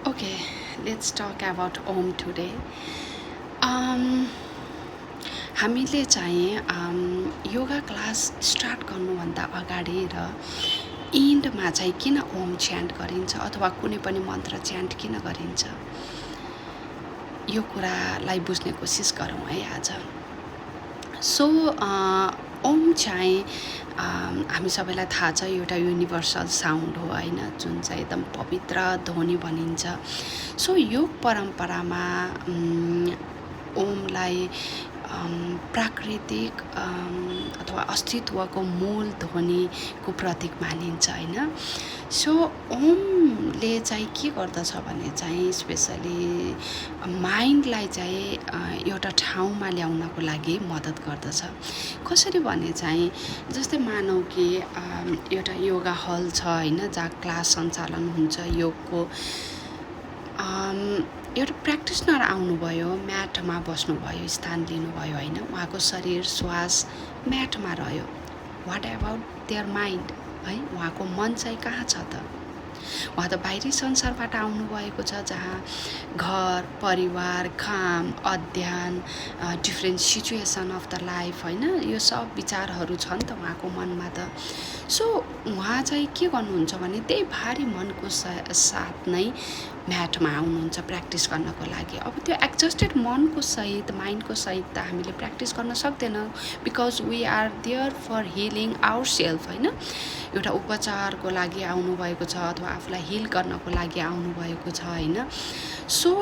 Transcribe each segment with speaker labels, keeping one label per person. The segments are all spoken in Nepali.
Speaker 1: Okay, let's talk about Om today. Um, हामीले चाहिँ योगा क्लास स्टार्ट गर्नुभन्दा अगाडि र इन्डमा चाहिँ किन ओम च्यान्ट गरिन्छ अथवा कुनै पनि मन्त्र च्यान्ट किन गरिन्छ यो कुरालाई बुझ्ने कोसिस गरौँ है आज। सो ओम चाहिँ हामी सबैलाई थाहा छ एउटा युनिभर्सल साउन्ड हो हैन, जुन चाहिँ एकदम पवित्र ध्वनि भनिन्छ। सो योग परम्परामा ओमलाई प्राकृतिक अथवा अस्तित्वको मूल ध्वनिको प्रतीक मानिन्छ हैन। सो ओमले चाहिँ के गर्दछ भने चाहिँ स्पेसली माइन्डलाई चाहिँ एउटा ठाउँमा ल्याउनको लागि मद्दत गर्दछ। कसरी भने चाहिँ जस्तै मानौँ कि एउटा योगा हल छ हैन, जहाँ क्लास सञ्चालन हुन्छ योगको। एउटा प्र्याक्टिसनर आउनुभयो, म्याटमा बस्नुभयो, स्थान लिनुभयो हैन, उहाँको शरीर श्वास म्याटमा रह्यो। वाट एबाउट देयर माइन्ड है, उहाँको मन चाहिँ कहाँ छ त? उहाँ त बाहिरी संसारबाट आउनुभएको छ, जहाँ घर परिवार काम अध्ययन different situation of the life हैन, यो सब विचारहरू छन् त उहाँको मनमा त। सो उहाँ चाहिँ के गर्नुहुन्छ भने त्यही भारी मनको साथ नै म्याटमा आउनुहुन्छ प्र्याक्टिस गर्नको लागि। अब त्यो एक्जस्टेड मनको सहित माइन्डको सहित त हामीले प्र्याक्टिस गर्न सक्दैनौँ, because we are there for healing our self हैन। एउटा उपचारको लागि आउनुभएको छ अथवा आफूलाई हिल गर्नको लागि आउनुभएको छ हैन। सो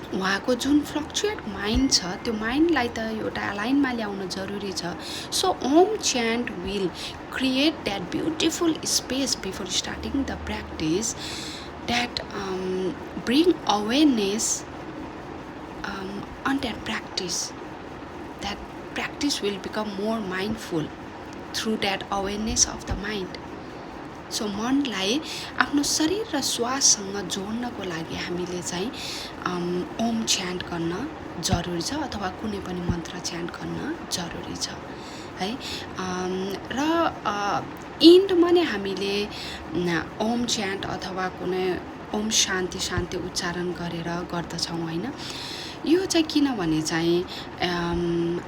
Speaker 1: उहाँको जुन फ्लक्चुएट माइन्ड छ त्यो माइन्डलाई त एउटा अलाइनमा ल्याउन जरुरी छ। So Om chant will create that beautiful space before starting the practice that bring awareness on that practice. That practice will become more mindful through that awareness of the mind. So मनलाई आफ्नो शरीर र श्वाससँग जोड्नको लागि हामीले चाहिँ ओम च्यान्ट गर्न जरुरी छ अथवा कुनै पनि मन्त्र च्यान्ट गर्न जरुरी छ है। र इन्डमा नै हामीले ओम च्यान्ट अथवा कुनै ओम शान्ति शान्ति उच्चारण गरेर गर्दछौँ हैन। यो चाहिँ किनभने चाहिँ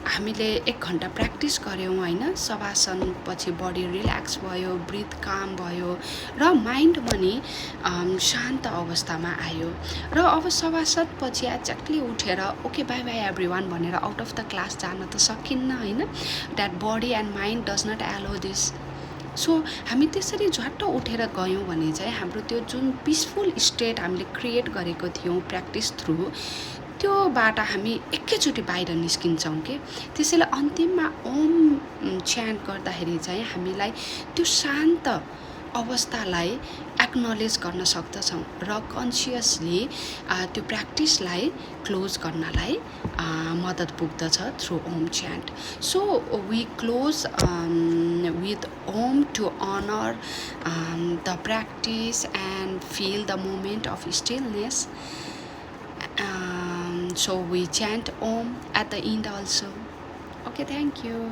Speaker 1: हामीले 1 घण्टा प्र्याक्टिस गऱ्यौँ हैन, शवासन पछि बडी रिल्याक्स भयो, ब्रिथ काम भयो र माइन्ड पनि शान्त अवस्थामा आयो। र अब शवासन पछि एक्ज्याक्टली उठेर ओके बाई बाई एभ्रीवान भनेर आउट अफ द क्लास जान त सकिन्न हैन। That body and mind does not allow this. So हामी त्यसरी झट्ट उठेर गयौँ भने चाहिँ हाम्रो त्यो जुन पिसफुल स्टेट हामीले क्रिएट गरेको थियौँ प्र्याक्टिस थ्रु, त्योबाट हामी एकैचोटि बाहिर निस्किन्छौँ के। त्यसैले अन्तिममा ओम च्यान्ट गर्दाखेरि चाहिँ हामीलाई त्यो शान्त अवस्थालाई एक्नोलेज गर्न सक्दछौँ र कन्सियसली त्यो प्र्याक्टिसलाई क्लोज गर्नलाई मद्दत पुग्दछ through Om chant. So we close with Om to honor the practice and feel the moment of stillness. So we chant Om at the end also. Okay, thank you.